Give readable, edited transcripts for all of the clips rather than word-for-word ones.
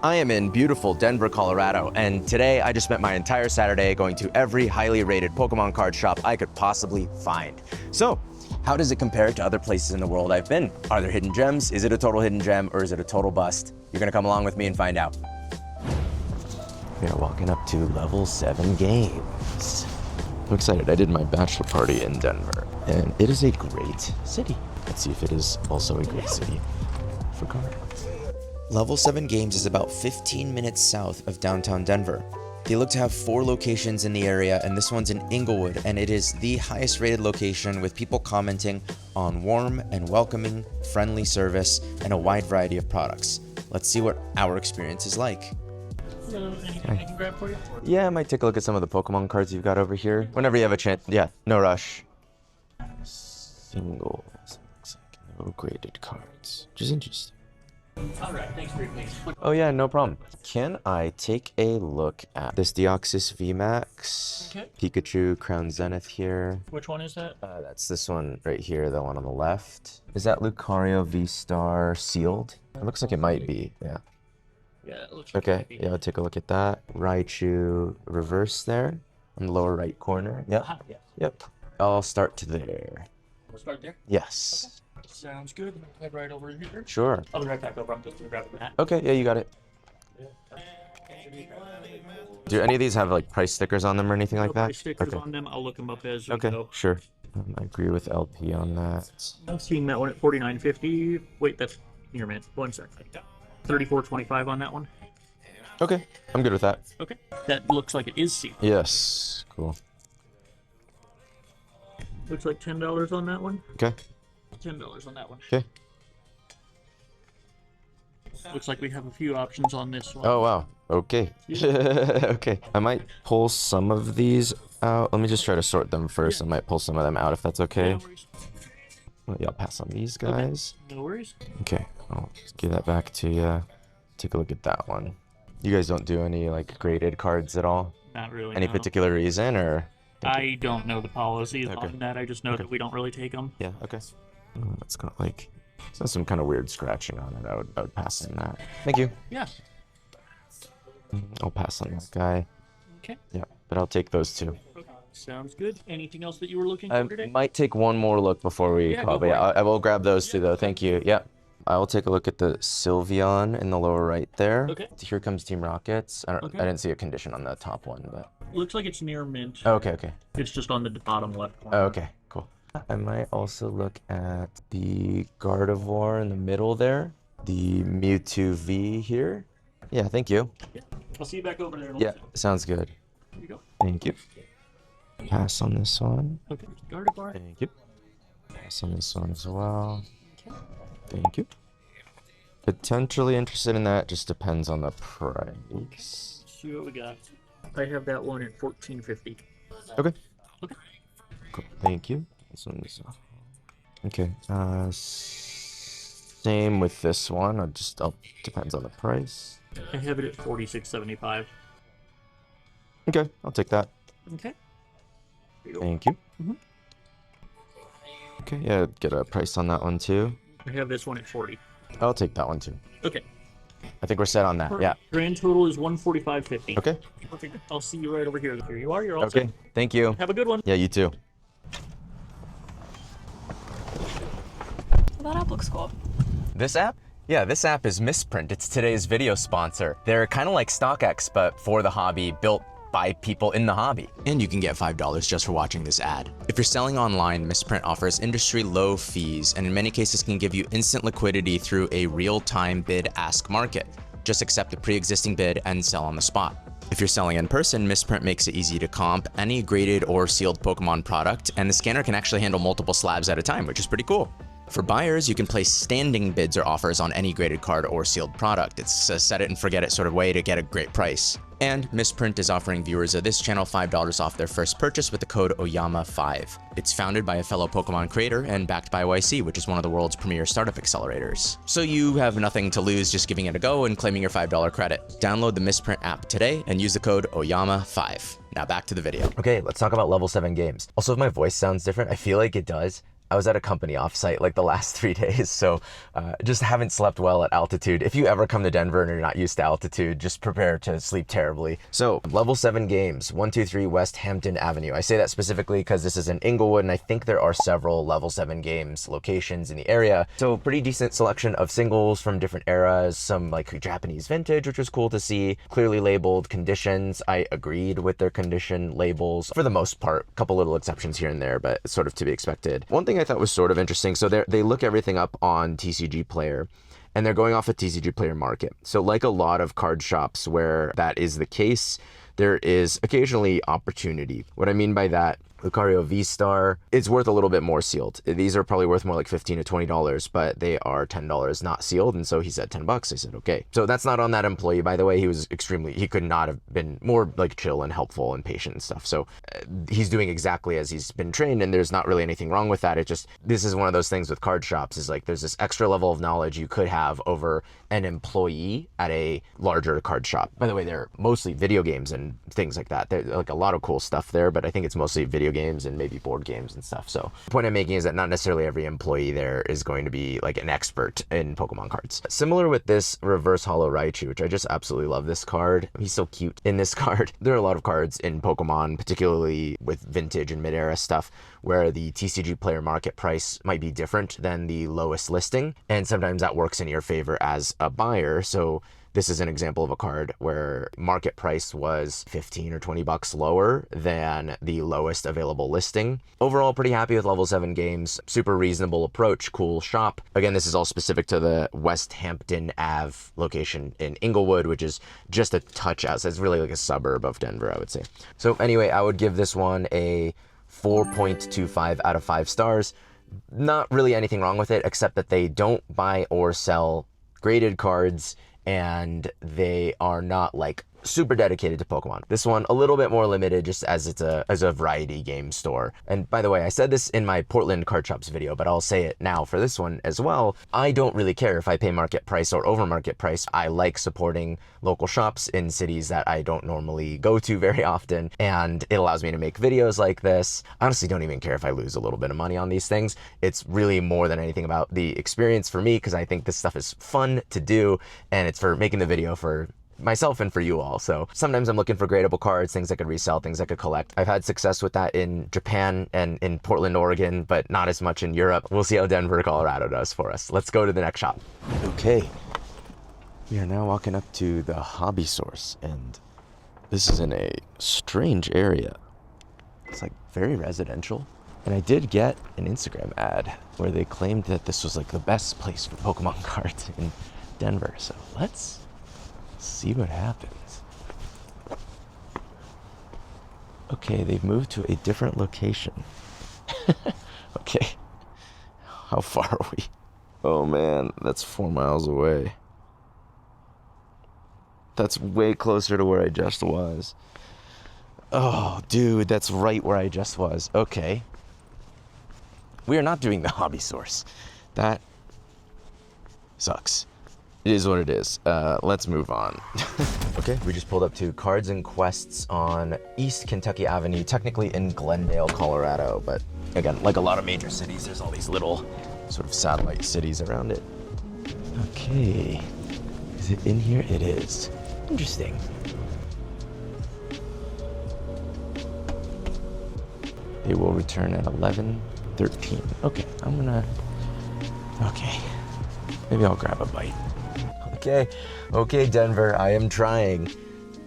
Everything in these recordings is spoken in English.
I am in beautiful Denver, Colorado, and today I just spent my entire Saturday going to every highly rated Pokemon card shop I could possibly find. So, how does it compare to other places in the world I've been? Are there hidden gems? Is it a total hidden gem or is it a total bust? You're gonna come along with me and find out. We are walking up to level 7 games. I'm excited. I did my bachelor party in Denver, and it is a great city. Let's see if it is also a great city for cards. Level 7 Games is about 15 minutes south of downtown Denver. They look to have 4 locations in the area, and this one's in Engelwood, and it is the highest rated location with people commenting on warm and welcoming, friendly service and a wide variety of products. Let's see what our experience is like. Anything I can grab for you? Yeah, I might take a look at some of the Pokemon cards you've got over here. Whenever you have a chance. Yeah, no rush. Singles. Looks like no graded cards, which is interesting. All right, thanks for your patience. Oh yeah, no problem. Can I take a look at this Deoxys VMAX? Okay. Pikachu Crown Zenith here. Which one is that? That's this one right here, the one on the left. Is that Lucario V-Star sealed? It looks like it might be, yeah. Yeah, it looks like Okay, it might be. yeah, I'll take a look at that. Raichu reverse there on the lower right corner. Yep. Yeah. Yep. I'll start to there. We'll start there. Yes. Sounds good. Head right over here. Sure. I'll be right back over. I'm just grabbing that. Okay, yeah, you got it. Do any of these have like price stickers on them or anything like that? Price stickers Okay. on them. I'll look them up as we Okay, go. sure. I agree with LP on that. I'm seeing that one at $49.50. Wait, that's near mint. 1 sec. $34.25 on that one. Okay, I'm good with that. Okay. That looks like it is sealed. Yes, cool. Looks like $10 on that one. Okay, $10 on that one. okay. Looks like we have a few options on this one. Oh, wow. Okay. Okay. I might pull some of these out. Let me just try to sort them first. Yeah. I might pull some of them out if that's okay. No worries. Yeah, I'll pass on these guys. No worries. Okay, I'll just give that back to you. Take a look at that one. You guys don't do any like graded cards at all? Not really. Any no. particular reason or? I don't know the policies Okay. on that. I just know Okay. that we don't really take them. Yeah, okay. Oh, it's got like some kind of weird scratching on it. I would pass on that. Thank you. Yeah. I'll pass on that guy. Okay. Yeah, but I'll take those two. Okay. Sounds good. Anything else that you were looking I for today? might take one more look before we Yeah, call, go but for yeah, it. I will grab those two though. Thank you. Yeah. I will take a look at the Sylveon in the lower right there. Okay. Here comes Team Rockets. I Okay. didn't see a condition on the top one, but Looks like it's near mint. okay, okay. It's just on the bottom left corner. Okay, cool. I might also look at the Gardevoir in the middle there. The Mewtwo V here. Yeah, thank you. Yeah. I'll see you back over there. In a Yeah, little bit. sounds good. Here you go. Thank you. Pass on this one. Okay. Gardevoir. Thank you. Pass on this one as well. Okay. Thank you. Potentially interested in that, just depends on the price. See what we got. I have that one at $14.50. Okay. Okay. Cool. Thank you. This one is okay. Same with this one. I'll depends on the price. I have it at $46.75. Okay, I'll take that. Okay. Here you go. Thank you. Mhm. Okay, yeah, get a price on that one too. I have this one at $40. I'll take that one too. Okay. I think we're set on that. Yeah. Grand total is $145.50. Okay. Perfect. I'll see you right over here. Here you are. You're all Okay. set. Thank you. Have a good one. Yeah, you too. That app looks cool. This app? Yeah, this app is Misprint. It's today's video sponsor. They're kind of like StockX, but for the hobby, built by people in the hobby. And you can get $5 just for watching this ad. If you're selling online, Misprint offers industry low fees and in many cases can give you instant liquidity through a real-time bid-ask market. Just accept a pre-existing bid and sell on the spot. If you're selling in person, Misprint makes it easy to comp any graded or sealed Pokemon product, and the scanner can actually handle multiple slabs at a time, which is pretty cool. For buyers, you can place standing bids or offers on any graded card or sealed product. It's a set it and forget it sort of way to get a great price. And Misprint is offering viewers of this channel $5 off their first purchase with the code Oyama5. It's founded by a fellow Pokemon creator and backed by YC, which is one of the world's premier startup accelerators. So you have nothing to lose just giving it a go and claiming your $5 credit. Download the Misprint app today and use the code Oyama5. Now back to the video. Okay, let's talk about level 7 games. Also, if my voice sounds different, I feel like it does. I was at a company offsite like the last 3 days, so just haven't slept well at altitude. If you ever come to Denver and you're not used to altitude, just prepare to sleep terribly. So level 7 games, 123 West Hampton Avenue. I say that specifically because this is in Englewood, and I think there are several level 7 games locations in the area. So pretty decent selection of singles from different eras, some like Japanese vintage, which was cool to see, clearly labeled conditions. I agreed with their condition labels for the most part, a couple little exceptions here and there, but it's sort of to be expected. One thing I thought was sort of interesting, so they look everything up on TCG Player, and they're going off a TCG Player market. So like a lot of card shops where that is the case, there is occasionally opportunity. What I mean by that, Lucario V-Star, it's worth a little bit more sealed. These are probably worth more like $15 to $20, but they are $10 not sealed. And so he said $10. I said, okay. So that's not on that employee, by the way. He could not have been more like chill and helpful and patient and stuff. So he's doing exactly as he's been trained, and there's not really anything wrong with that. It just, this is one of those things with card shops, is like there's this extra level of knowledge you could have over an employee at a larger card shop. By the way, they're mostly video games and things like that. There's like a lot of cool stuff there, but I think it's mostly video games and maybe board games and stuff. So the point I'm making is that not necessarily every employee there is going to be like an expert in Pokemon cards. Similar with this reverse holo Raichu, which I just absolutely love this card. He's so cute in this card. There are a lot of cards in Pokemon, particularly with vintage and mid-era stuff, where the TCG Player market price might be different than the lowest listing, and sometimes that works in your favor as a buyer. So this is an example of a card where market price was 15 or 20 bucks lower than the lowest available listing. Overall, pretty happy with level 7 games. Super reasonable approach, cool shop. Again, this is all specific to the West Hampton Ave location in Englewood, which is just a touch out. So it's really like a suburb of Denver, I would say. So anyway, I would give this one a 4.25 out of 5 stars. Not really anything wrong with it, except that they don't buy or sell graded cards, and they are not like super dedicated to Pokemon. This one a little bit more limited, just as it's a variety game store. And by the way, I said this in my Portland card shops video, but I'll say it now for this one as well. I don't really care if I pay market price or over market price. I like supporting local shops in cities that I don't normally go to very often, and it allows me to make videos like this. I honestly don't even care if I lose a little bit of money on these things. It's really more than anything about the experience for me, because I think this stuff is fun to do, and it's for making the video for myself and for you all. So sometimes I'm looking for gradable cards, things I could resell, things I could collect. I've had success with that in Japan and in Portland, Oregon, but not as much in Europe. We'll see how Denver, Colorado does for us. Let's go to the next shop. Okay, we are now walking up to the Hobby Source, and this is in a strange area. It's like very residential. And I did get an Instagram ad where they claimed that this was like the best place for Pokemon cards in Denver. So let's see what happens. Okay, they've moved to a different location. Okay, how far are we? Oh man, that's 4 miles away. That's way closer to where I just was. Oh, dude, that's right where I just was. Okay. We are not doing the Hobby Source. That sucks. It is what it is. Let's move on. Okay, we just pulled up to Cards and Quests on East Kentucky Avenue, technically in Glendale, Colorado. But again, like a lot of major cities, there's all these little sort of satellite cities around it. Okay, is it in here? It is. Interesting. They will return at 11:13. Okay, okay. Maybe I'll grab a bite. Okay, Denver, I am trying,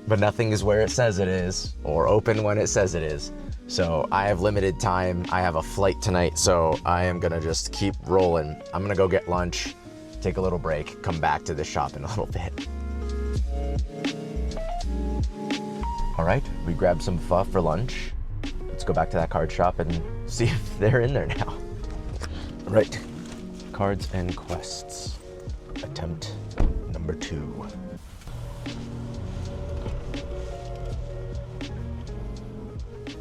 but nothing is where it says it is, or open when it says it is. So I have limited time. I have a flight tonight, so I am gonna just keep rolling. I'm gonna go get lunch, take a little break, come back to the shop in a little bit. All right, we grabbed some pho for lunch. Let's go back to that card shop and see if they're in there now. All right, Cards and Quests, attempt number 2.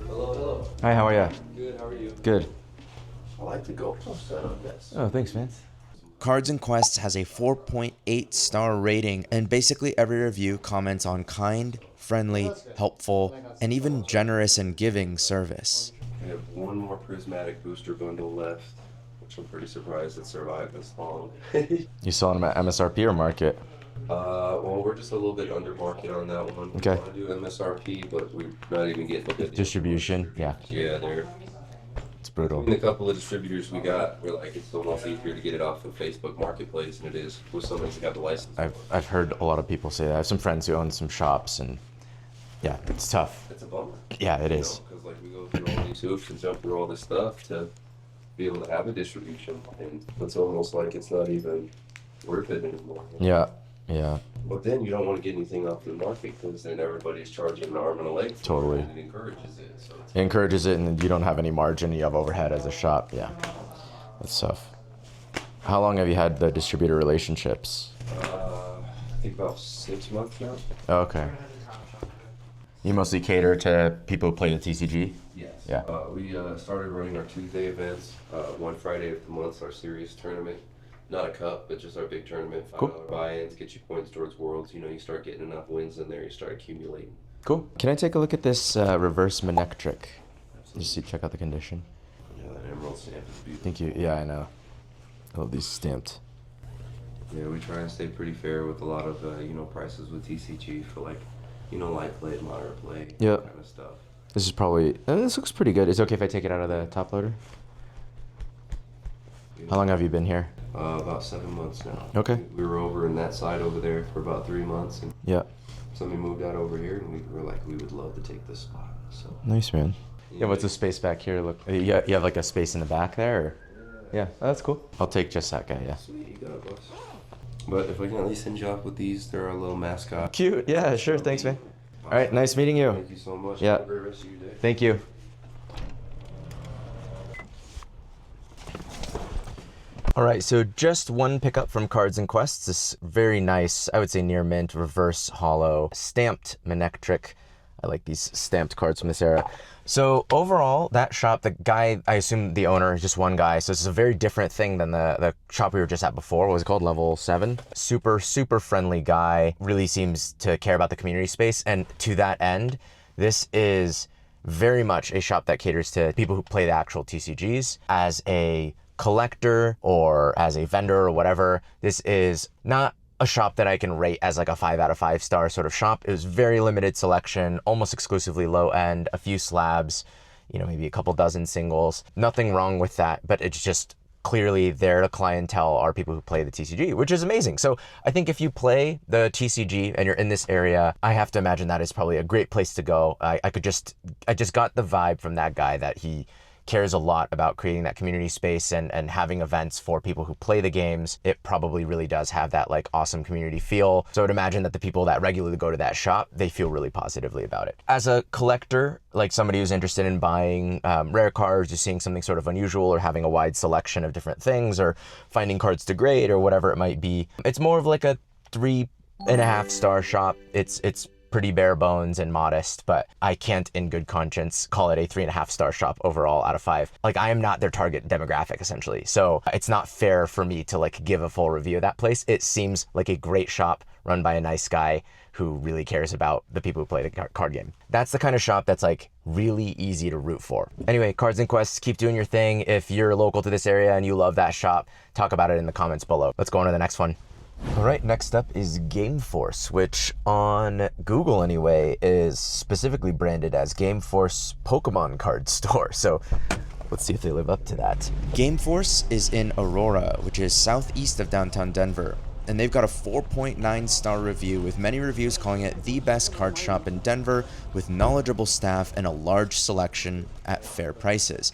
Hello. Hi, how are you? Good, how are you? Good. I like the GoPro setup, yes. Oh, thanks, man. Cards and Quests has a 4.8 star rating, and basically every review comments on kind, friendly, helpful, and even generous and giving service. I have one more prismatic booster bundle left. which I'm pretty surprised it survived this long. You selling them at MSRP or market? Well, we're just a little bit under market on that one. Okay. We want to do MSRP, but we're not even getting a good Distribution, yeah. Yeah, they're. It's brutal. Between the couple of distributors we got, we're like, it's almost easier to get it off the Facebook Marketplace than it is with somebody who got the license. I've heard a lot of people say that. I have some friends who own some shops, and yeah, it's tough. It's a bummer. Yeah, it is. Because like we go through all these hoops and jump through all this stuff to be able to have a distribution, and it's almost like it's not even worth it anymore. Yeah, yeah. But then you don't want to get anything off the market because then everybody's charging an arm and a leg. Totally. And it encourages it. So It encourages it, and you don't have any margin. You have overhead as a shop. Yeah, that's tough. How long have you had the distributor relationships? I think about 6 months now. Okay. You mostly cater to people who play the TCG? Yes. Yeah. We started running our Tuesday events. One Friday of the month's our serious tournament. Not a cup, but just our big tournament. $5 Cool. buy-ins, get you points towards Worlds. You know, you start getting enough wins in there, you start accumulating. Cool. Can I take a look at this reverse Manectric? Just check out the condition. Yeah, that emerald stamp is beautiful. Thank you. Yeah, I know. I love these stamped. Yeah, we try and stay pretty fair with a lot of, prices with TCG for like, light play, moderate play, Yep. kind of stuff. This is probably, this looks pretty good. Is it okay if I take it out of the top loader? How long have you been here? About 7 months now. Okay. We were over in that side over there for about 3 months, and Yeah. somebody moved out over here, and we were like, we would love to take this spot. So. Nice, man. Yeah, what's the space back here? Look, you have like a space in the back there? Or? Yeah, oh, that's cool. I'll take just that guy, yeah. Sweet, you got it, boss. But if I can at least send you off with these, they're our little mascot. Cute, yeah, sure, thanks, man. All right, nice meeting you. Thank you so much. Yeah. Have a great rest of your day. Thank you. All right, so just one pickup from Cards and Quests. This very nice, I would say near mint, reverse hollow, stamped Manectric. I like these stamped cards from this era. So overall, that shop, the guy, I assume the owner is just one guy. So this is a very different thing than the shop we were just at before. What was it called? Level 7. Super, super friendly guy. Really seems to care about the community space. And to that end, this is very much a shop that caters to people who play the actual TCGs. As a collector or as a vendor or whatever, this is not a shop that I can rate as like a 5 out of 5 star sort of shop. It was very limited selection, almost exclusively low end, a few slabs, maybe a couple dozen singles. Nothing wrong with that, but it's just clearly their clientele are people who play the TCG, which is amazing. So I think if you play the TCG and you're in this area, I have to imagine that is probably a great place to go. I just got the vibe from that guy that he cares a lot about creating that community space and having events for people who play the games. It probably really does have that like awesome community feel. So I would imagine that the people that regularly go to that shop, they feel really positively about it. As a collector, like somebody who's interested in buying rare cards or seeing something sort of unusual or having a wide selection of different things or finding cards to grade or whatever it might be, it's more of like a 3.5 star shop. It's pretty bare bones and modest, but I can't in good conscience call it a 3.5 star shop overall out of 5. Like, I am not their target demographic essentially. So it's not fair for me to like give a full review of that place. It seems like a great shop run by a nice guy who really cares about the people who play the card game. That's the kind of shop that's like really easy to root for. Anyway, Cards and Quests, keep doing your thing. If you're local to this area and you love that shop, talk about it in the comments below. Let's go on to the next one. All right, next up is Game Force, which on Google anyway is specifically branded as Game Force Pokemon Card Store. So let's see if they live up to that. Game Force is in Aurora, which is southeast of downtown Denver, and they've got a 4.9 star review with many reviews calling it the best card shop in Denver with knowledgeable staff and a large selection at fair prices.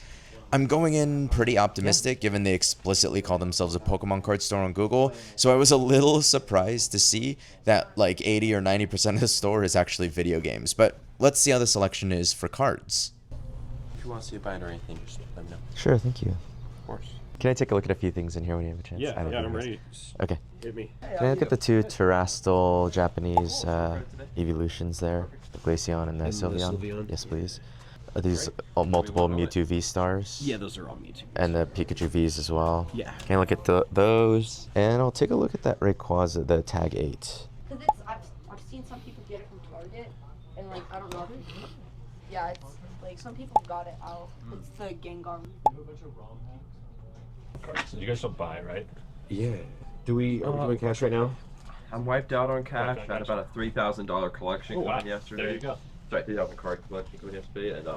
I'm going in pretty optimistic given they explicitly call themselves a Pokemon card store on Google, so I was a little surprised to see that like 80 or 90% of the store is actually video games, but let's see how the selection is for cards. If you want to see a bind or anything, just let me know. Sure, thank you. Of course. Can I take a look at a few things in here when you have a chance? Yeah, I'm ready. ready. Just Okay. hit me. Can I look at the two Terrastal Japanese evolutions there? The Glaceon and the Sylveon? Yes, please. Are these multiple Mewtwo V-Stars? Yeah, those are all Mewtwo. And the Pikachu Vs as well? Yeah. Can I look at those? And I'll take a look at that Rayquaza, the Tag 8. Because I've seen some people get it from Target, and like, I don't know. Yeah, it's like some people got it out. It's the Gengar. cards. You guys don't buy, right? Yeah. Are we doing cash right now? I'm wiped out on cash. on I had cash. about a $3,000 collection Oh, wow. going yesterday. There you go. Sorry, 3,000 card collection going yesterday, and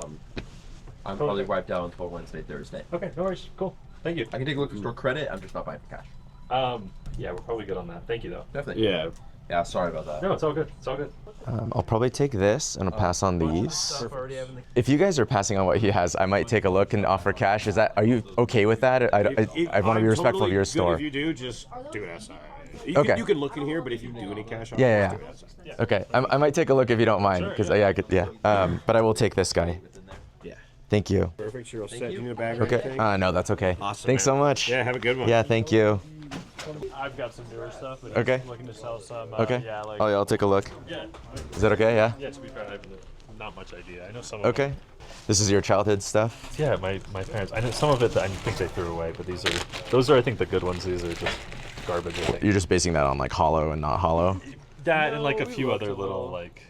I'm probably wiped out until Wednesday, Thursday. Okay, no worries. Cool. Thank you. I can take a look at store credit. I'm just not buying for cash. Yeah, we're probably good on that. Thank you, though. Definitely. Yeah. Yeah, sorry about that. No, it's all good. It's all good. I'll probably take this and I'll pass on these. If you guys are passing on what he has, I might take a look and offer cash. Are you okay with that? I want to be respectful of your store. If you do, just do it outside. Okay. You can look in here, but if you do any cash, Yeah. do it outside. Okay, I might take a look if you don't mind, because I could. But I will take this guy. Yeah. Thank you. Perfect. You're all set. Do you need a bag or Okay. anything? No, that's okay. Awesome, Thanks man. so much. Yeah, have a good one. Yeah, thank you. I've got some newer stuff. But Okay. I'm looking to sell some. Okay. Yeah, like, Oh yeah, I'll take a look. yeah. Is that okay? Yeah. Yeah, to be fair, I have not much idea. I know some of Okay. This is your childhood stuff. Yeah, my parents. I know some of it that I think they threw away, but those are I think the good ones. These are just garbage. I think. You're just basing that on like hollow and not hollow. That and like a few other little like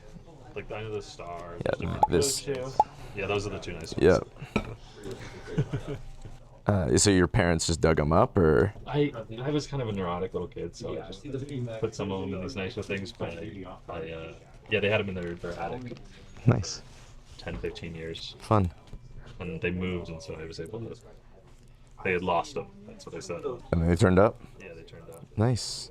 I know the stars. Yeah. This. Yeah, those are the two nice ones. Yep. So your parents just dug them up, or? I was kind of a neurotic little kid, so I just put some of them in these nicer things. But yeah, they had them in their attic. Nice. 10, 15 years. Fun. And they moved, and so I was able to. They had lost them. That's what they said. And then they turned up. Yeah, they turned up. Nice.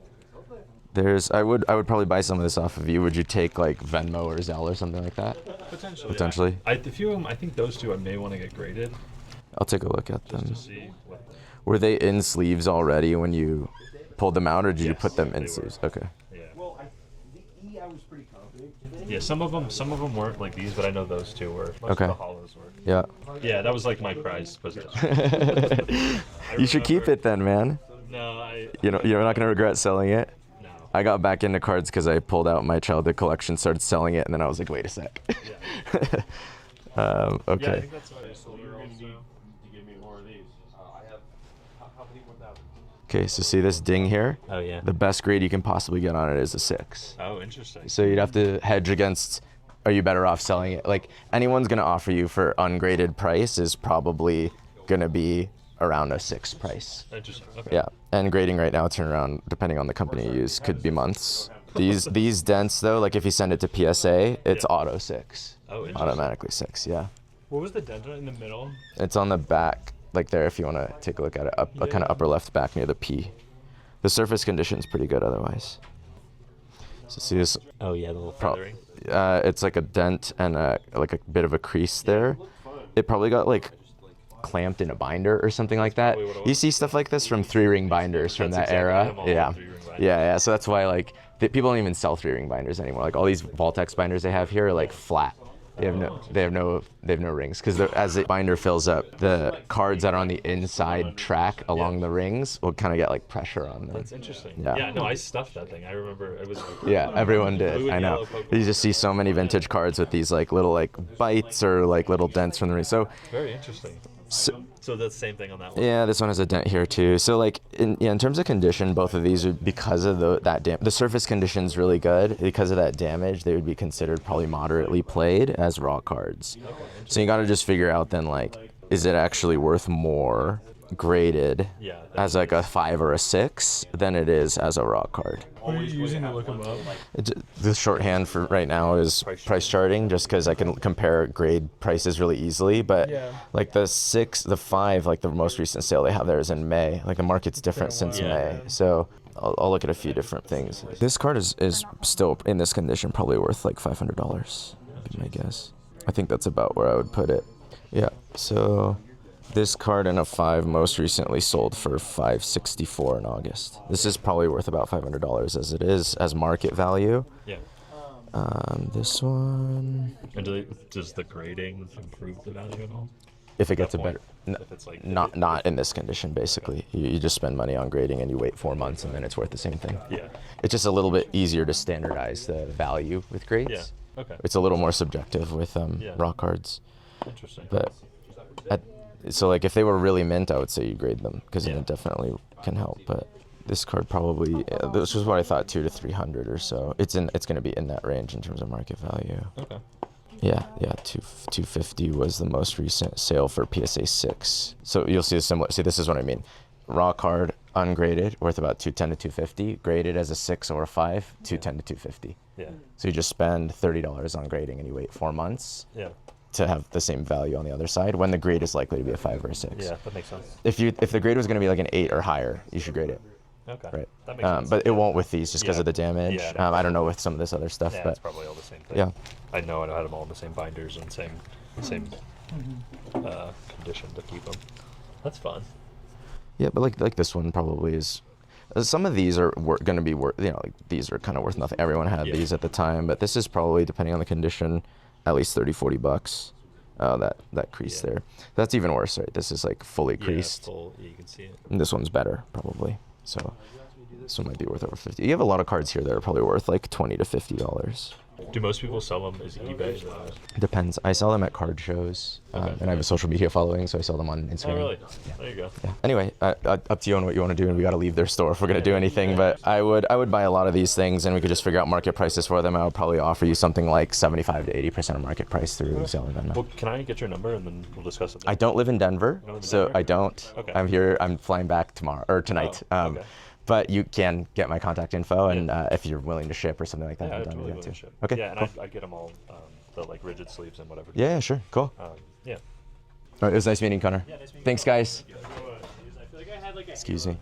I would probably buy some of this off of you. Would you take like Venmo or Zelle or something like that? Potentially. Potentially. Yeah. A few of them. I think those two I may want to get graded. I'll take a look at Just them. to see what. Were they in sleeves already when you pulled them out, or did you put them in they sleeves? were. Okay. Yeah. Yeah, some of them weren't like these, but I know those two were. Most Okay. of the hollows were. Yeah. Yeah, that was like my prized possession. You should keep it then, man. No, You're not gonna regret selling it. No. I got back into cards because I pulled out my childhood collection, started selling it, and then I was like, wait a sec. Yeah. Okay. Yeah, I think that's what I sold her also. Okay, so see this ding here? Oh yeah. The best grade you can possibly get on it is a 6. Oh, interesting. So you'd have to hedge against, are you better off selling it? Like, anyone's gonna offer you for ungraded price is probably gonna be around a 6 price. Interesting. Okay. Yeah, and grading right now, turnaround, depending on the company you use, could be months. These dents though, like if you send it to PSA, it's auto 6. Oh, interesting. Automatically 6, yeah. What was the dent in the middle? It's on the back, like there if you want to take a look at it, kind of upper left back near the P. The surface condition's pretty good otherwise. So see this? Oh yeah, the little feathering. It's like a dent and like a bit of a crease there. It probably got like clamped in a binder or something like that. You see stuff like this from 3-ring binders from that era. Yeah. So that's why like people don't even sell 3-ring binders anymore. Like all these Voltex binders they have here are like flat. They have no rings because as the binder fills up, the cards that are on the inside track along the rings will kind of get like pressure on them. That's interesting. Yeah. Yeah, no, I stuffed that thing. I remember it was. Yeah, everyone did. Blue and I know. yellow Pokemon. You just see so many vintage cards with these like little like bites or like little dents from the ring. So Very interesting. So that's the same thing on that one. yeah, this one has a dent here too. So like in terms of condition, both of these are because of the surface condition's really good. Because of that damage, they would be considered probably moderately played as raw cards. Okay, So you got to just figure out then like, is it actually worth more graded as like a 5 or a 6 than it is as a raw card? What are you using to look them up? The shorthand for right now is price charting, just because I can compare grade prices really easily. But like the 5, like the most recent sale they have there is in May. Like the market's different since May, so I'll look at a few different things. This card is still in this condition, probably worth like $500. Would be my guess. I think that's about where I would put it. Yeah. So this card in a 5 most recently sold for $564 in August. This is probably worth about $500 as it is as market value. Yeah. This one. And does the grading improve the value at all? If it gets a better, If it's like not in this condition. Basically, you just spend money on grading and you wait 4 months and then it's worth the same thing. Yeah. It's just a little bit easier to standardize the value with grades. Yeah. Okay. It's a little more subjective with raw cards. Interesting. But so like if they were really mint, I would say you grade them because it definitely can help. But this card probably, this was what I thought, 200 to 300 or so. It's going to be in that range in terms of market value. Okay. Yeah, 250 was the most recent sale for PSA 6. So you'll see a similar. See, this is what I mean. raw card, ungraded, worth about 210 to 250. Graded as a 6 or a 5, 210 to 250. Yeah. So you just spend $30 on grading and you wait 4 months. Yeah. To have the same value on the other side, when the grade is likely to be a 5 or a 6. Yeah, that makes sense. If the grade was going to be like an 8 or higher, you should grade it. Okay. Right. That makes sense. But it won't with these just because Yeah. of the damage. Yeah, I don't know with some of this other stuff, Yeah, but it's probably all the same thing. yeah. I know I had them all in the same binders and same condition to keep them. That's fun. Yeah, but like this one probably is. Some of these are going to be worth. Like these are kind of worth nothing. Everyone had these at the time, but this is probably, depending on the condition, at least $30-40. Oh, that crease there. That's even worse, right? This is like fully creased. Yeah, you can see it. And this one's better, probably. So this one might be worth over 50. You have a lot of cards here that are probably worth like $20 to $50. Do most people sell them as eBay? Depends. I sell them at card shows, and I have a social media following, so I sell them on Instagram. Oh, really? Yeah. There you go. Yeah. Anyway, up to you on what you want to do, and we got to leave their store if we're going to do anything. But I would buy a lot of these things, and we could just figure out market prices for them. I would probably offer you something like 75 to 80% of market price through selling them. Well, can I get your number and then we'll discuss it? I don't live in Denver, so I don't. Okay. I'm here. I'm flying back tomorrow or tonight. Okay. But you can get my contact info, and if you're willing to ship or something like that, Yeah, I'm I'm done totally with willing that to too. ship. Okay. Yeah, and cool. I get them all, the like rigid sleeves and whatever. Yeah, sure. Cool. Yeah. All right, it was nice meeting you, Connor. Yeah, nice meeting you. Thanks, guys. I feel like I had like a Excuse me.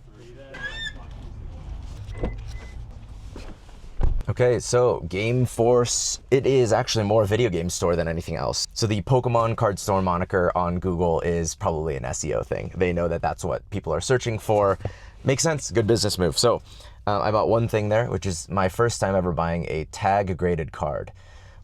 Okay, so Game Force, it is actually more a video game store than anything else. So the Pokemon card store moniker on Google is probably an SEO thing. They know that that's what people are searching for. Makes sense, good business move. So I bought one thing there, which is my first time ever buying a tag graded card.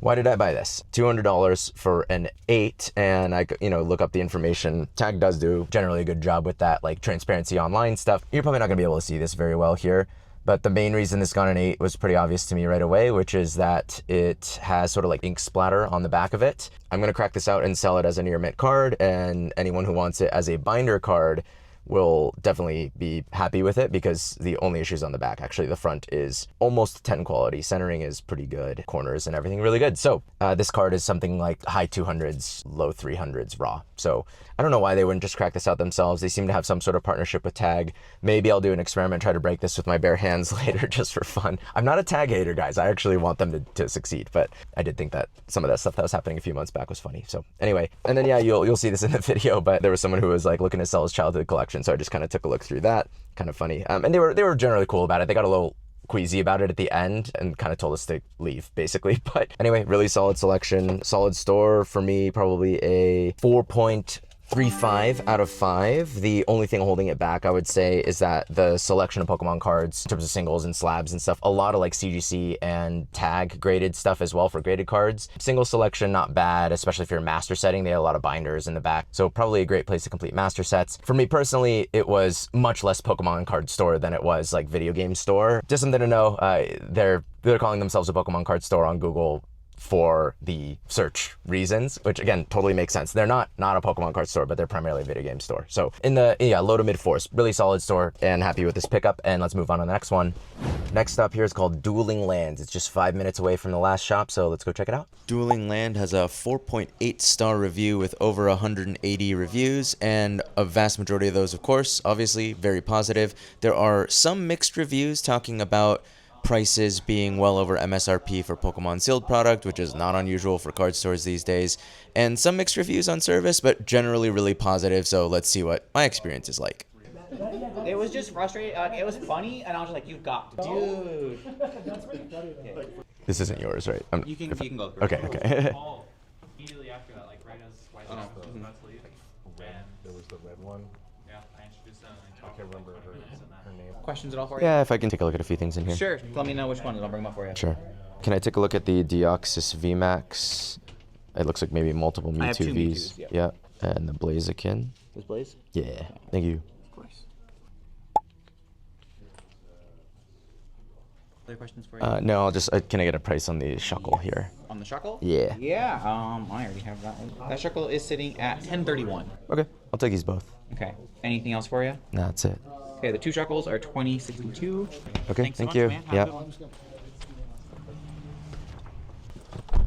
Why did I buy this? $200 for an 8, and I look up the information. Tag does do generally a good job with that, like transparency online stuff. You're probably not gonna be able to see this very well here, but the main reason this got an 8 was pretty obvious to me right away, which is that it has sort of like ink splatter on the back of it. I'm gonna crack this out and sell it as a near mint card, and anyone who wants it as a binder card will definitely be happy with it, because the only issue is on the back. Actually, the front is almost 10 quality. Centering is pretty good. Corners and everything really good. So this card is something like high 200s, low 300s raw. So I don't know why they wouldn't just crack this out themselves. They seem to have some sort of partnership with Tag. Maybe I'll do an experiment, try to break this with my bare hands later just for fun. I'm not a Tag hater, guys. I actually want them to succeed, but I did think that some of that stuff that was happening a few months back was funny. So anyway, and then yeah, you'll see this in the video, but there was someone who was like looking to sell his childhood collection, so I just kind of took a look through that. Kind of funny. And they were generally cool about it. They got a little queasy about it at the end and kind of told us to leave, basically. But anyway, really solid selection, solid store. For me, probably a 4.35 out of 5. The only thing holding it back, I would say, is that the selection of Pokemon cards in terms of singles and slabs and stuff, a lot of like CGC and Tag graded stuff as well for graded cards. Single selection, not bad, especially if you're master setting. They had a lot of binders in the back, so probably a great place to complete master sets. For me personally, it was much less Pokemon card store than it was like video game store. Just something to know, they're calling themselves a Pokemon card store on Google for the search reasons, which again totally makes sense. They're not a Pokemon card store, but they're primarily a video game store. So in the low to mid 4s, really solid store, and happy with this pickup. And let's move on to the next one. Next up here is called Dueling Lands. It's just 5 minutes away from the last shop, so let's go check it out. Dueling Land has a 4.8 star review with over 180 reviews, and a vast majority of those, of course, obviously very positive. There are some mixed reviews talking about prices being well over MSRP for Pokemon sealed product, which is not unusual for card stores these days, and some mixed reviews on service, but generally really positive. So let's see what my experience is like. It was just frustrating. It was funny, and I was just like, "You've got to, dude." This isn't yours, right? You can go through. Okay. Immediately after that, like right as White House was about to leave, There was the red one. yeah, I introduced them and I can't remember her name. Questions at all for you? Yeah, if I can take a look at a few things in here. Sure. Let me know which one, and I'll bring them up for you. Sure. Can I take a look at the Deoxys VMAX? It looks like maybe multiple Mewtwo I have two Vs. Mewtwo's, Yeah. And the Blaziken. This Blaze? Yeah. Thank you. Of course. Other questions for you? No, I'll just, can I get a price on the Shuckle here? On the Shuckle? Yeah. Yeah, I already have that one. That Shuckle is sitting at $10.31. Okay, I'll take these both. Okay. Anything else for you? No, that's it. Okay, the two Shuckles are $20.62. Okay, Thanks so thank much, you. man. Have a Yeah. good one.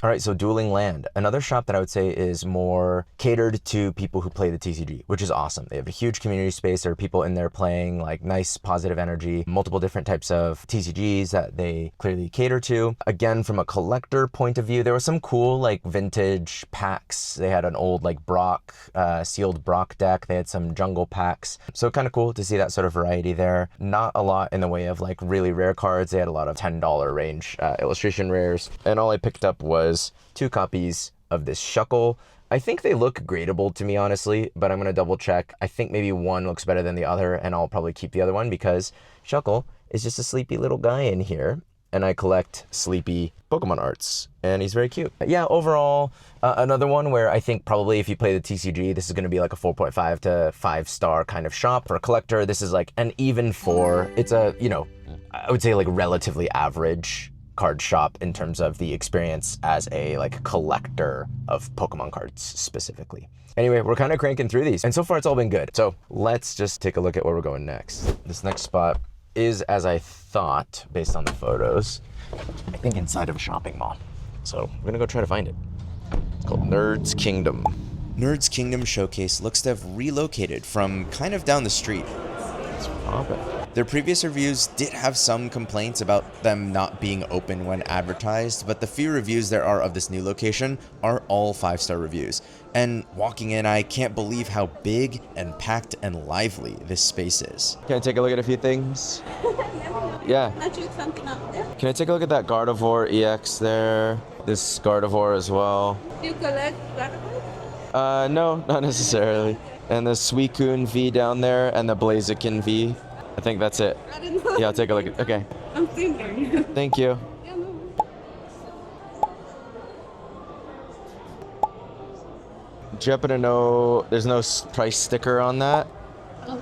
All right, so Dueling Land, another shop that I would say is more catered to people who play the TCG, which is awesome. They have a huge community space. There are people in there playing like nice, positive energy, multiple different types of TCGs that they clearly cater to. Again, from a collector point of view, there was some cool like vintage packs. They had an old like Brock, sealed Brock deck. They had some jungle packs. So kind of cool to see that sort of variety there. Not a lot in the way of like really rare cards. They had a lot of $10 range illustration rares. And all I picked up was 2 copies of this Shuckle. I think they look gradable to me, honestly, but I'm going to double check. I think maybe one looks better than the other, and I'll probably keep the other one because Shuckle is just a sleepy little guy in here, and I collect sleepy Pokemon arts, and he's very cute. Yeah, overall, another one where I think probably if you play the TCG, this is going to be like a 4.5 to 5-star kind of shop. For a collector, this is like an even 4. It's a, you know, I would say like relatively average card shop in terms of the experience as a like collector of Pokemon cards specifically. Anyway, we're kind of cranking through these, and so far it's all been good. So let's just take a look at where we're going next. This next spot is, as I thought, based on the photos, I think inside of a shopping mall. So we're gonna go try to find it. It's called Nerdzkingdom. Nerdzkingdom Showcase looks to have relocated from kind of down the street. Let's pop it. Their previous reviews did have some complaints about them not being open when advertised, but the few reviews there are of this new location are all 5-star reviews. And walking in, I can't believe how big and packed and lively this space is. Can I take a look at a few things? Yeah. Can I take a look at that Gardevoir EX there? This Gardevoir as well. Do you collect Gardevoir? No, not necessarily. And the Suicune V down there and the Blaziken V. I think that's it. I don't know. Yeah, I'll take a look at. Okay. I'm thinking. Thank you. Yeah, no. Do you happen to know there's no price sticker on that? Oh.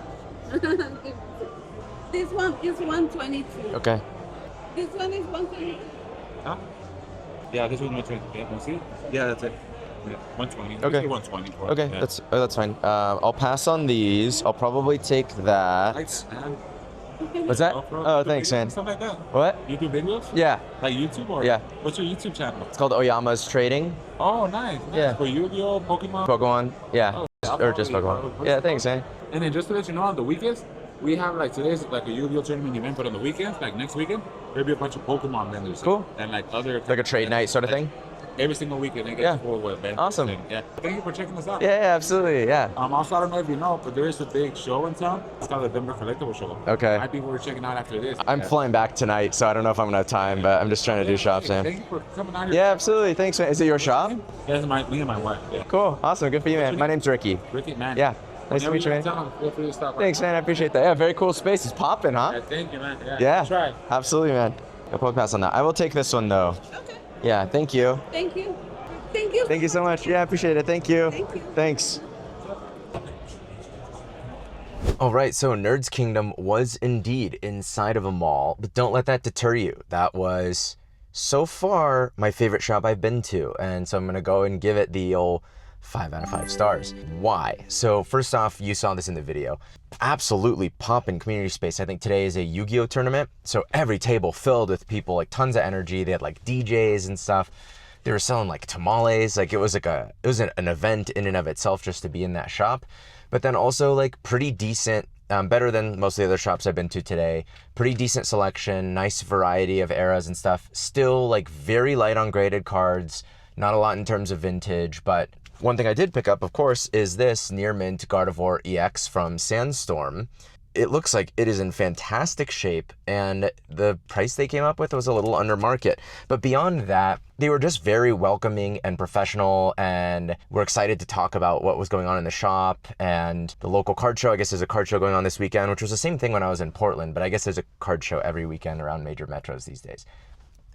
This one is 122. Okay. This one is 122. Huh? Yeah, this was 120. Yeah, see? Yeah, that's it. Yeah, 120. Okay. 120. Okay, Yeah. that's fine. I'll pass on these. I'll probably take that. Thanks, man. What's that? Oh, thanks, man. Stuff like that. What? You do videos? Yeah. Like YouTube or? Yeah. What's your YouTube channel? It's called Oyama's Trading. Oh, nice. Yeah. For Yu-Gi-Oh, Pokemon? Pokemon. Yeah. Oh, Or just Pokemon. Yeah, thanks, man. And then just to let you know, on the weekends, we have like today's like a Yu-Gi-Oh tournament event, but on the weekends, like next weekend, there'll be a bunch of Pokemon vendors. Cool. And like other Like a trade night sort of thing? every single weekend. They get Yeah. full with events. Awesome. Yeah. Thank you for checking us out. Yeah, absolutely. Yeah. Also, I don't know if you know, but there is a big show in town. It's called the Denver Collectibles Show. Okay. I think we're checking out after this. I'm flying back tonight, so I don't know if I'm gonna have time, but I'm just trying to do shops, man. Thank you for coming out here. Yeah, absolutely. Thanks, man. Is it your shop? That's me and my wife. Yeah. Cool. Awesome. Good for you, man. My name's Ricky. Ricky, man. Yeah. Nice to meet you, man. Feel free to stop by. Thanks, man. I appreciate that. Yeah, very cool space. It's popping, huh? Yeah, thank you, man. Yeah. Yeah. Try. Absolutely, man. I'll probably pass on that. I will take this one, though. Okay. Yeah, thank you. Thank you. Thank you. Thank you so much. Yeah, I appreciate it. Thank you. Thank you. Thanks. All right, so Nerdzkingdom was indeed inside of a mall, but don't let that deter you. That was, so far, my favorite shop I've been to, and so I'm going to go and give it the old 5 out of 5 stars. Why? So first off, you saw this in the video. Absolutely poppin' community space. I think today is a Yu-Gi-Oh tournament, so every table filled with people, like tons of energy. They had like DJs and stuff. They were selling like tamales. Like it was an event in and of itself just to be in that shop. But then also like pretty decent, better than most of the other shops I've been to today. Pretty decent selection, nice variety of eras and stuff. Still like very light on graded cards, not a lot in terms of vintage, but one thing I did pick up, of course, is this near mint Gardevoir EX from Sandstorm. It looks like it is in fantastic shape, and the price they came up with was a little under market. But beyond that, they were just very welcoming and professional, and we're excited to talk about what was going on in the shop and the local card show. I guess there's a card show going on this weekend, which was the same thing when I was in Portland, but I guess there's a card show every weekend around major metros these days.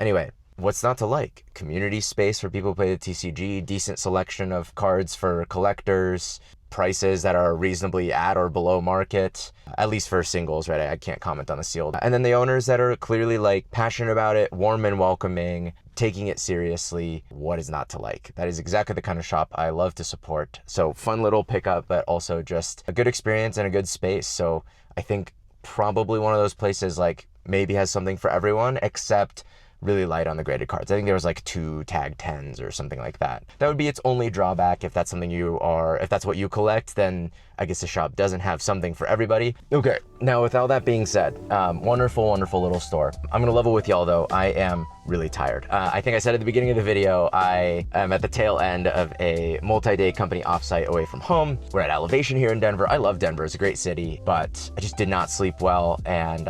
Anyway, what's not to like? Community space for people who play the TCG, decent selection of cards for collectors, prices that are reasonably at or below market, at least for singles, right? I can't comment on the sealed. And then the owners that are clearly like passionate about it, warm and welcoming, taking it seriously. What is not to like? That is exactly the kind of shop I love to support. So fun little pickup, but also just a good experience and a good space. So I think probably one of those places like maybe has something for everyone, except really light on the graded cards. I think there was like 2 tag 10s or something like that. That would be its only drawback. If that's something if that's what you collect, then I guess the shop doesn't have something for everybody. Okay, now with all that being said, wonderful, wonderful little store. I'm gonna level with y'all though. I am really tired. I think I said at the beginning of the video, I am at the tail end of a multi-day company offsite away from home. We're at Elevation here in Denver. I love Denver, it's a great city, but I just did not sleep well, and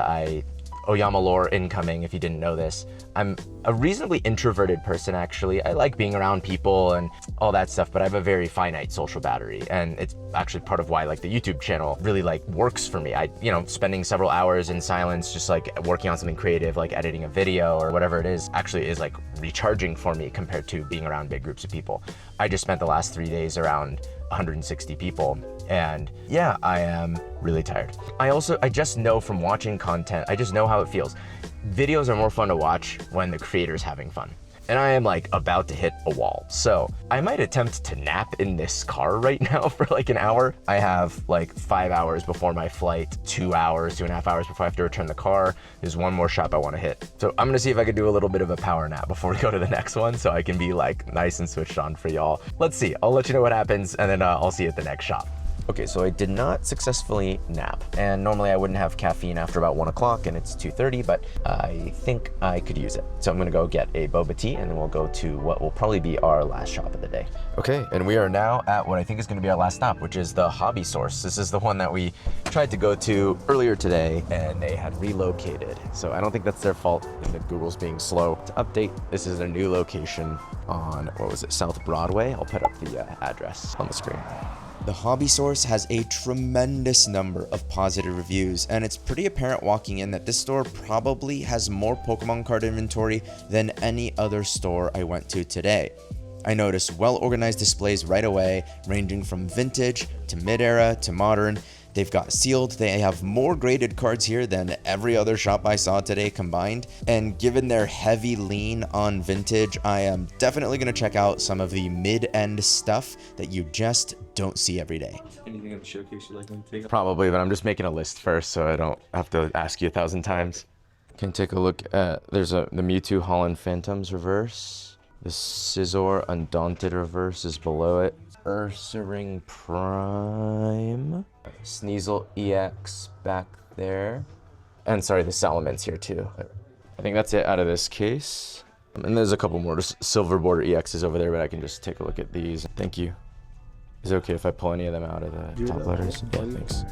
Oyama lore incoming, if you didn't know this. I'm a reasonably introverted person, actually. I like being around people and all that stuff, but I have a very finite social battery, and it's actually part of why like the YouTube channel really like works for me. Spending several hours in silence, just like working on something creative, like editing a video or whatever it is, actually is like recharging for me compared to being around big groups of people. I just spent the last 3 days around 160 people, and yeah, I am really tired. I just know from watching content, I just know how it feels. Videos are more fun to watch when the creator's having fun. And I am like about to hit a wall. So I might attempt to nap in this car right now for like an hour. I have like 5 hours before my flight, 2 hours, 2.5 hours before I have to return the car. There's one more shop I want to hit. So I'm gonna see if I can do a little bit of a power nap before we go to the next one, so I can be like nice and switched on for y'all. Let's see, I'll let you know what happens, and then I'll see you at the next shop. Okay, so I did not successfully nap, and normally I wouldn't have caffeine after about 1 o'clock, and it's 2:30, but I think I could use it. So I'm gonna go get a boba tea, and then we'll go to what will probably be our last shop of the day. Okay, and we are now at what I think is gonna be our last stop, which is the Hobby Source. This is the one that we tried to go to earlier today, and they had relocated. So I don't think that's their fault, and that Google's being slow to update. This is a new location on, what was it, South Broadway? I'll put up the address on the screen. The Hobby Source has a tremendous number of positive reviews, and it's pretty apparent walking in that this store probably has more Pokemon card inventory than any other store I went to today. I noticed well-organized displays right away, ranging from vintage to mid-era to modern. They've got sealed. They have more graded cards here than every other shop I saw today combined. And given their heavy lean on vintage, I am definitely going to check out some of the mid-end stuff that you just don't see every day. Anything in the showcase you like to take? Probably, but I'm just making a list first so I don't have to ask you 1,000 times. Can take a look at, there's the Mewtwo Holland Phantoms reverse. The Scizor Undaunted reverse is below it. Ursaring Prime. Sneasel EX back there. And sorry, the Salamence here too. I think that's it out of this case. And there's a couple more just silver border EXs over there, but I can just take a look at these. Thank you. Is it okay if I pull any of them out of the top letters? Yeah, thanks.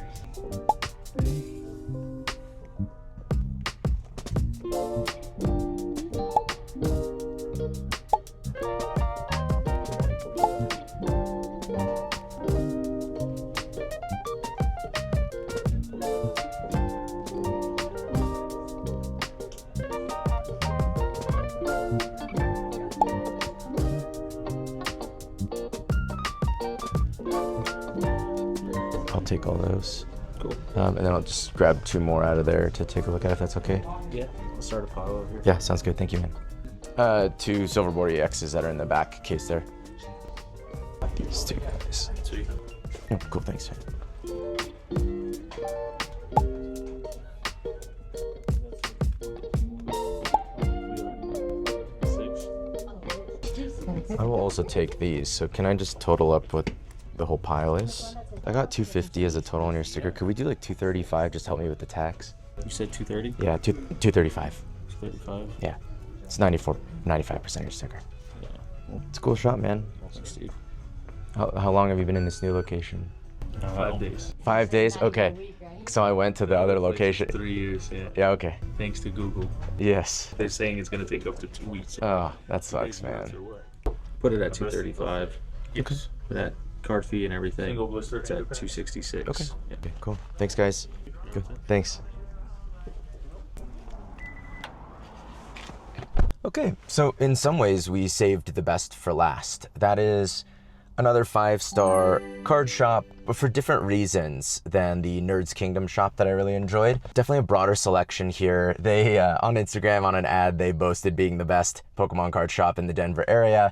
I'll take all those. Cool. And then I'll just grab 2 more out of there to take a look at if that's okay. Yeah, I'll start a pile over here. Yeah, sounds good. Thank you, man. 2 silver border EXs that are in the back case there. These 2 guys. Sweet. Oh, cool, thanks, man. I will also take these, so can I just total up what the whole pile is? I got 250 as a total on your sticker. Could we do like 235? Just help me with the tax. You said 230? Yeah, 235. 235? Yeah. It's 95% your sticker. Yeah. It's a cool shop, man. Thanks, Steve. How long have you been in this new location? 5 days. 5 days? Okay. So I went to the other location. 3 years, yeah. Yeah, okay. Thanks to Google. Yes. They're saying it's going to take up to 2 weeks. Oh, that sucks, man. Put it at 235. Okay. For that card fee and everything. Single blister. It's at 266. Okay. Yeah. Okay, cool. Thanks, guys. Good. Thanks. Okay, so in some ways we saved the best for last. That is another 5-star card shop, but for different reasons than the Nerdzkingdom shop that I really enjoyed. Definitely a broader selection here. They, on Instagram, on an ad, they boasted being the best Pokemon card shop in the Denver area.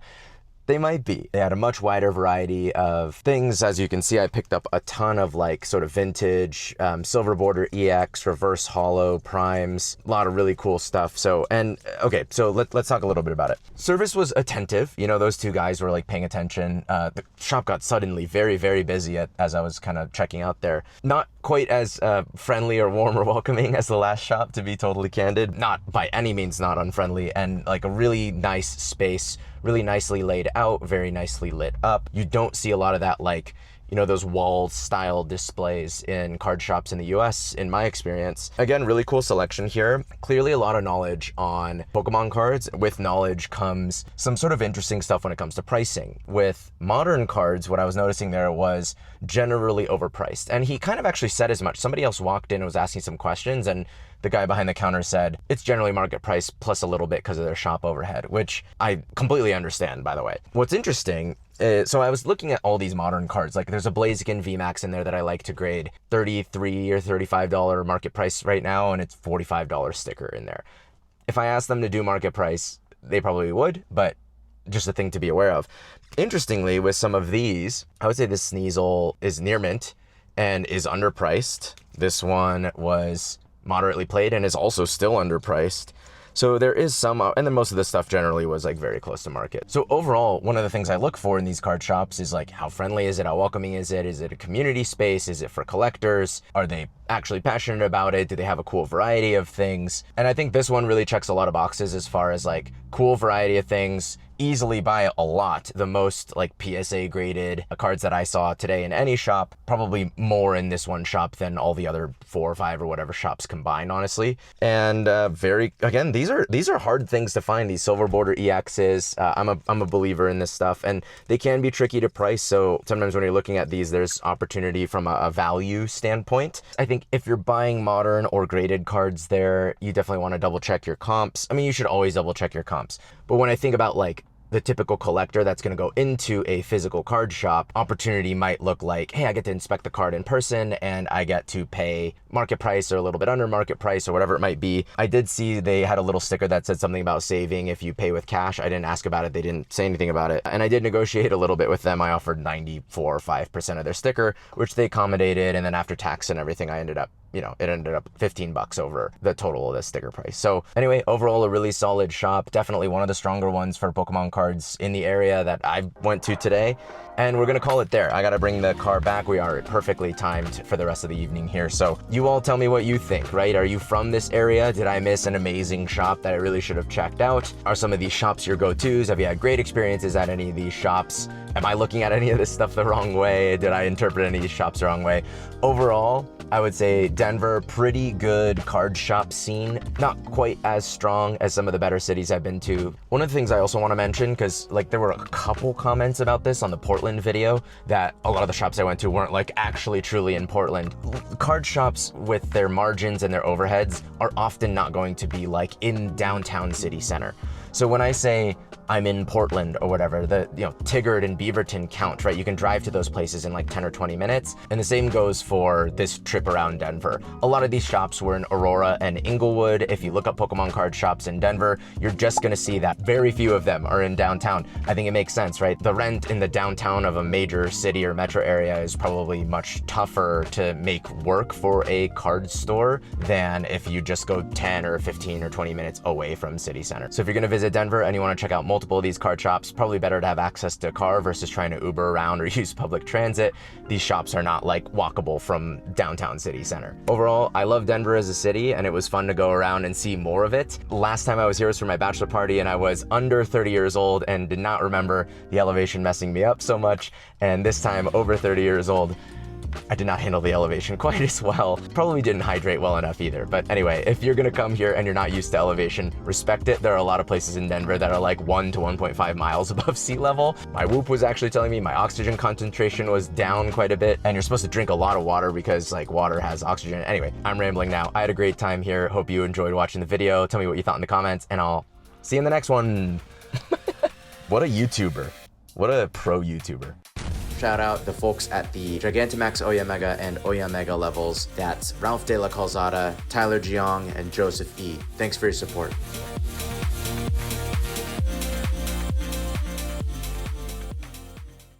They might be. They had a much wider variety of things. As you can see, I picked up a ton of like sort of vintage, silver border EX, reverse hollow, primes, a lot of really cool stuff. So, and okay, so let's talk a little bit about it. Service was attentive. You know, those two guys were like paying attention. The shop got suddenly very, very busy as I was kind of checking out there. Not quite as friendly or warm or welcoming as the last shop, to be totally candid. Not by any means not unfriendly, and like a really nice space, really nicely laid out, very nicely lit up. You don't see a lot of that, like, you know, those wall style displays in card shops in the US, in my experience. Again, really cool selection here. Clearly a lot of knowledge on Pokemon cards. With knowledge comes some sort of interesting stuff when it comes to pricing. With modern cards, what I was noticing there was generally overpriced. And he kind of actually said as much. Somebody else walked in and was asking some questions, and the guy behind the counter said, it's generally market price plus a little bit because of their shop overhead, which I completely understand, by the way. What's interesting, so I was looking at all these modern cards. Like there's a Blaziken VMAX in there that I like to grade, $33 or $35 market price right now, and it's $45 sticker in there. If I asked them to do market price, they probably would, but just a thing to be aware of. Interestingly, with some of these, I would say this Sneasel is near mint and is underpriced. This one was moderately played and is also still underpriced. So there is some, and then most of this stuff generally was like very close to market. So overall, one of the things I look for in these card shops is like, how friendly is it? How welcoming is it? Is it a community space? Is it for collectors? Are they actually passionate about it? Do they have a cool variety of things? And I think this one really checks a lot of boxes as far as like cool variety of things, easily buy a lot. The most like PSA graded cards that I saw today in any shop, probably more in this one shop than all the other 4 or 5 or whatever shops combined, honestly. And again, these are hard things to find, these silver border EXs. I'm a believer in this stuff, and they can be tricky to price. So sometimes when you're looking at these, there's opportunity from a value standpoint. I think if you're buying modern or graded cards there, you definitely want to double check your comps. I mean, you should always double check your comps. But when I think about like the typical collector that's going to go into a physical card shop, opportunity might look like, hey, I get to inspect the card in person and I get to pay market price or a little bit under market price or whatever it might be. I did see they had a little sticker that said something about saving if you pay with cash. I didn't ask about it. They didn't say anything about it. And I did negotiate a little bit with them. I offered 94 or 5% of their sticker, which they accommodated. And then after tax and everything, I ended up, you know, it ended up $15 over the total of the sticker price. So anyway, overall, a really solid shop. Definitely one of the stronger ones for Pokemon cards in the area that I went to today. And we're gonna call it there. I gotta bring the car back. We are perfectly timed for the rest of the evening here. So you all tell me what you think, right? Are you from this area? Did I miss an amazing shop that I really should have checked out? Are some of these shops your go-tos? Have you had great experiences at any of these shops? Am I looking at any of this stuff the wrong way? Did I interpret any of these shops the wrong way? Overall, I would say Denver, pretty good card shop scene. Not quite as strong as some of the better cities I've been to. One of the things I also want to mention, because like there were a couple comments about this on the Portland video, that a lot of the shops I went to weren't like actually truly in Portland. Card shops with their margins and their overheads are often not going to be like in downtown city center. So when I say I'm in Portland or whatever, the Tigard and Beaverton count, right? You can drive to those places in like 10 or 20 minutes. And the same goes for this trip around Denver. A lot of these shops were in Aurora and Englewood. If you look up Pokemon card shops in Denver, you're just gonna see that very few of them are in downtown. I think it makes sense, right? The rent in the downtown of a major city or metro area is probably much tougher to make work for a card store than if you just go 10 or 15 or 20 minutes away from city center. So if you're gonna visit Denver and you wanna check out multiple of these card shops, probably better to have access to a car versus trying to Uber around or use public transit. These shops are not like walkable from downtown city center. Overall, I love Denver as a city and it was fun to go around and see more of it. Last time I was here was for my bachelor party and I was under 30 years old and did not remember the elevation messing me up so much. And this time, over 30 years old, I did not handle the elevation quite as well. Probably didn't hydrate well enough either. But anyway, if you're gonna come here and you're not used to elevation, respect it. There are a lot of places in Denver that are like 1 to 1.5 miles above sea level. My Whoop was actually telling me my oxygen concentration was down quite a bit, and you're supposed to drink a lot of water because like water has oxygen. Anyway, I'm rambling now. I had a great time here. Hope you enjoyed watching the video. Tell me what you thought in the comments and I'll see you in the next one. What a YouTuber. What a pro YouTuber. Shout out the folks at the Gigantamax Oyamega and Oyamega levels. That's Ralph de la Calzada, Tyler Giang, and Joseph E. Thanks for your support.